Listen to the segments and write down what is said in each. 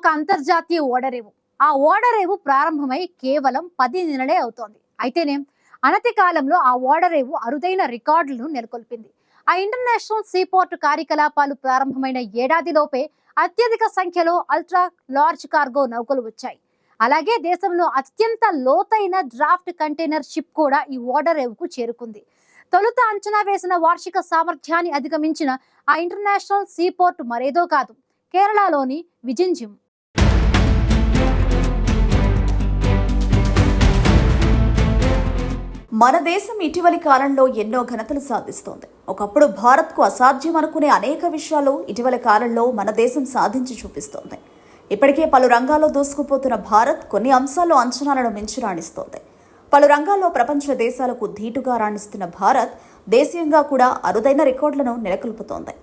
ఒక అంతర్జాతీయ ఓడరేవు. ఆ ఓడరేవు ప్రారంభమై కేవలం 10 నెలలే అవుతోంది. అయితేనే అనతి కాలంలో ఆ ఓడరేవు అరుదైన రికార్డులను నెలకొల్పింది. ఆ ఇంటర్నేషనల్ సీపోర్ట్ కార్యకలాపాలు ప్రారంభమైన ఏడాదిలోపే అత్యధిక సంఖ్యలో అల్ట్రా లార్జ్ కార్గో నౌకలు వచ్చాయి. అలాగే దేశంలో అత్యంత లోతైన డ్రాఫ్ట్ కంటైనర్ షిప్ కూడా ఈ ఓడరేవుకు చేరుకుంది. తొలుత అంచనా వేసిన వార్షిక సామర్థ్యాన్ని అధిగమించిన ఆ ఇంటర్నేషనల్ సీపోర్ట్ మరేదో కాదు, కేరళలోని విజింజిమ్. మన దేశం ఇటీవలి కాలంలో ఎన్నో ఘనతలు సాధిస్తోంది. ఒకప్పుడు భారత్కు అసాధ్యం అనుకునే అనేక విషయాలు ఇటీవలి కాలంలో మన దేశం సాధించి చూపిస్తోంది. ఇప్పటికే పలు రంగాల్లో దూసుకుపోతున్న భారత్ కొన్ని అంశాల్లో అంచనాలను మించి రాణిస్తోంది. పలు రంగాల్లో ప్రపంచ దేశాలకు ధీటుగా రాణిస్తున్న భారత్ దేశీయంగా కూడా అరుదైన రికార్డులను నెలకొల్పుతోంది.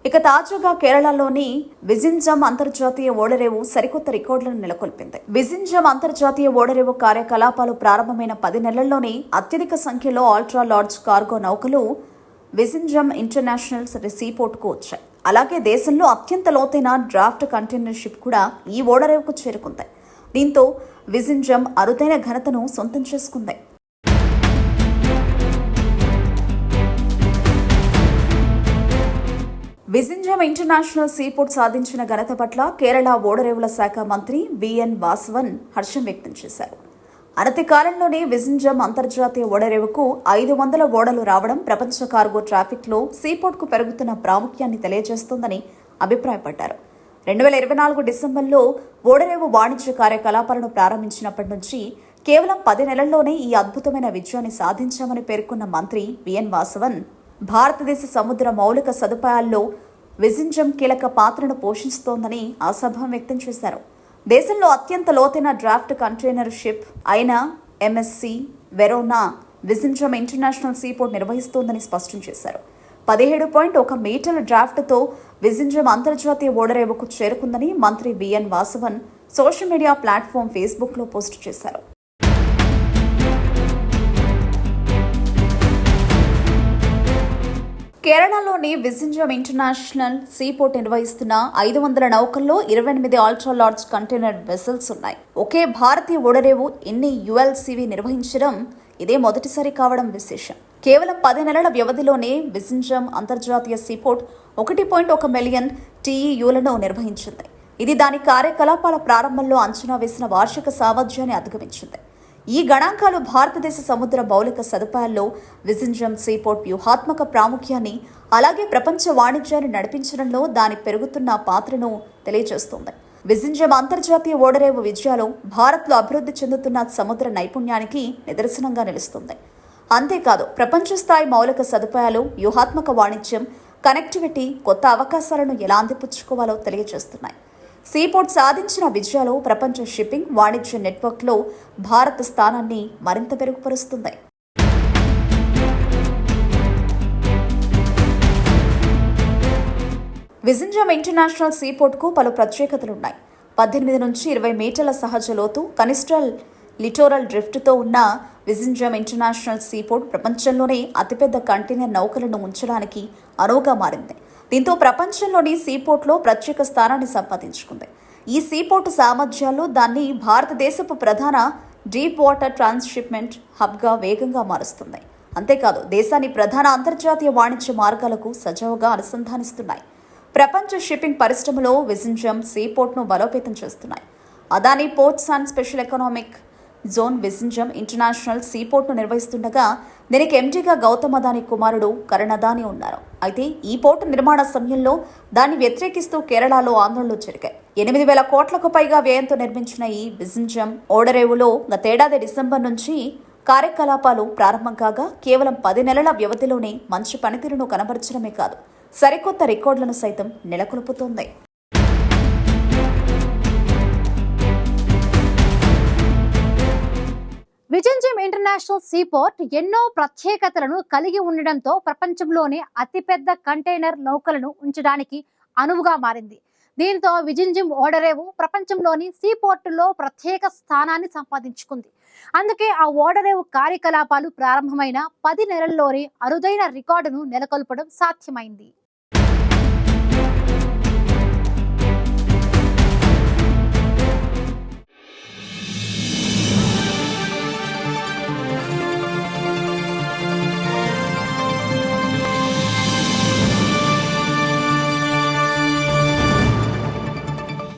ఇక తాజాగా కేరళలోని విజింజమ్ అంతర్జాతీయ ఓడరేవు సరికొత్త రికార్డులను నెలకొల్పింది. విజింజమ్ అంతర్జాతీయ ఓడరేవు కార్యకలాపాలు ప్రారంభమైన 10 నెలల్లోనే అత్యధిక సంఖ్యలో అల్ట్రా లార్జ్ కార్గో నౌకలు విజింజమ్ ఇంటర్నేషనల్ సీపోర్ట్ కు వచ్చాయి. అలాగే దేశంలో అత్యంత లోతైన డ్రాఫ్ట్ కంటైనర్ షిప్ కూడా ఈ ఓడరేవుకు చేరుకుంది. దీంతో విజింజమ్ అరుదైన ఘనతను సొంతం చేసుకుంది. విజింజమ్ ఇంటర్నేషనల్ సీపోర్ట్ సాధించిన ఘనత పట్ల కేరళ ఓడరేవుల శాఖ మంత్రి విఎన్ వాసవన్ హర్షం వ్యక్తం చేశారు. అనతి కాలంలోనే విజింజమ్ అంతర్జాతీయ ఓడరేవుకు 500 ఓడలు రావడం ప్రపంచ కార్గో ట్రాఫిక్లో సీపోర్ట్కు పెరుగుతున్న ప్రాముఖ్యాన్ని తెలియజేస్తోందని అభిప్రాయపడ్డారు. 2024 డిసెంబర్లో ఓడరేవు వాణిజ్య కార్యకలాపాలను ప్రారంభించినప్పటి నుంచి కేవలం 10 నెలల్లోనే ఈ అద్భుతమైన విజయాన్ని సాధించామని పేర్కొన్న మంత్రి విఎన్ వాసవన్ భారతదేశ సముద్ర మౌలిక సదుపాయాల్లో విజింజమ్ కీలక పాత్రను పోషిస్తోందని ఆశాభావం వ్యక్తం చేశారు. దేశంలో అత్యంత లోతైన డ్రాఫ్ట్ కంటైనర్ షిప్ అయిన ఎంఎస్సి వెరోనా విజింజమ్ ఇంటర్నేషనల్ సీపోర్ట్ నిర్వహిస్తోందని స్పష్టం చేశారు. 17.1 మీటర్ల డ్రాఫ్ట్తో విజింజమ్ అంతర్జాతీయ ఓడరేవుకు చేరుకుందని మంత్రి VN Vasavan social media platform ఫేస్బుక్లో పోస్టు చేశారు. కేరళలోని విజింజమ్ ఇంటర్నేషనల్ సీపోర్ట్ నిర్వహిస్తున్న 500 నౌకల్లో 28 అల్ట్రా లార్జ్ కంటైనర్ వెసల్స్ ఉన్నాయి. ఒకే భారతీయ ఓడరేవు ఇన్ని యుఎల్సివి నిర్వహించడం ఇదే మొదటిసారి కావడం విశేషం. కేవలం 10 నెలల వ్యవధిలోనే విజింజమ్ అంతర్జాతీయ సీపోర్ట్ 1.1 మిలియన్ టీఈయూలను నిర్వహించింది. ఇది దాని కార్యకలాపాల ప్రారంభంలో అంచనా వేసిన వార్షిక సామర్థ్యాన్ని అధిగమించింది. ఈ గణాంకాలు భారతదేశ సముద్ర మౌలిక సదుపాయాల్లో విజింజమ్ సీపోర్ట్ వ్యూహాత్మక ప్రాముఖ్యాన్ని, అలాగే ప్రపంచ వాణిజ్యాన్ని నడిపించడంలో దాని పెరుగుతున్న పాత్రను తెలియజేస్తుంది. విజింజమ్ అంతర్జాతీయ ఓడరేవు విజయాలు భారత్లో అభివృద్ధి చెందుతున్న సముద్ర నైపుణ్యానికి నిదర్శనంగా నిలుస్తుంది. అంతేకాదు ప్రపంచ స్థాయి మౌలిక సదుపాయాలు, వ్యూహాత్మక వాణిజ్యం, కనెక్టివిటీ, కొత్త అవకాశాలను ఎలా అందిపుచ్చుకోవాలో తెలియజేస్తున్నాయి. సీపోర్ట్ సాధించిన విజయాలు ప్రపంచ షిప్పింగ్ వాణిజ్య నెట్వర్క్లో భారత స్థానాన్ని మరింత మెరుగుపరుస్తుంది. విజింజమ్ ఇంటర్నేషనల్ సీపోర్ట్కు పలు ప్రత్యేకతలున్నాయి. 18 నుంచి 20 మీటర్ల సహజ లోతు, కనిస్ట్రల్ లిటోరల్ డ్రిఫ్ట్తో ఉన్న విజింజమ్ ఇంటర్నేషనల్ సీపోర్ట్ ప్రపంచంలోనే అతిపెద్ద కంటైనర్ నౌకలను ఉంచడానికి అనువుగా మారింది. దీంతో ప్రపంచంలోని సీపోర్ట్లో ప్రత్యేక స్థానాన్ని సంపాదించుకుంది. ఈ సీపోర్టు సామర్థ్యాలు దాన్ని భారతదేశపు ప్రధాన డీప్ వాటర్ ట్రాన్స్షిప్మెంట్ హబ్గా వేగంగా మారుస్తుంది. అంతేకాదు దేశాన్ని ప్రధాన అంతర్జాతీయ వాణిజ్య మార్గాలకు సజావుగా అనుసంధానిస్తున్నాయి. ప్రపంచ షిప్పింగ్ పరిశ్రమలో విజింజమ్ సీపోర్ట్ను బలోపేతం చేస్తున్నాయి. Adani ports and special economic zone Vizhinjam international సీపోర్ట్ను నిర్వహిస్తుండగా దీనికి ఎండీగా గౌతమ్ అదానీ కుమారుడు కరణ్ అదానీ ఉన్నారు. అయితే ఈ పోర్టు నిర్మాణ సమయంలో దాన్ని వ్యతిరేకిస్తూ కేరళలో ఆందోళనలు జరిగాయి. 8,000 కోట్లకు పైగా వ్యయంతో నిర్మించిన ఈ విజింజమ్ ఓడరేవులో గతేడాది డిసెంబర్ నుంచి కార్యకలాపాలు ప్రారంభం కాగా కేవలం 10 నెలల వ్యవధిలోనే మంచి పనితీరును కనబరచడమే కాదు, సరికొత్త రికార్డులను సైతం నెలకొల్పుతోంది. విజింజిమ్ ఇంటర్నేషనల్ సీపోర్ట్ ఎన్నో ప్రత్యేకతలను కలిగి ఉండడంతో ప్రపంచంలోనే అతిపెద్ద కంటైనర్ నౌకలను ఉంచడానికి అనువుగా మారింది. దీంతో విజింజిమ్ ఓడరేవు ప్రపంచంలోని సీపోర్టులో ప్రత్యేక స్థానాన్ని సంపాదించుకుంది. అందుకే ఆ ఓడరేవు కార్యకలాపాలు ప్రారంభమైన 10 నెలల్లోనే అరుదైన రికార్డును నెలకొల్పడం సాధ్యమైంది.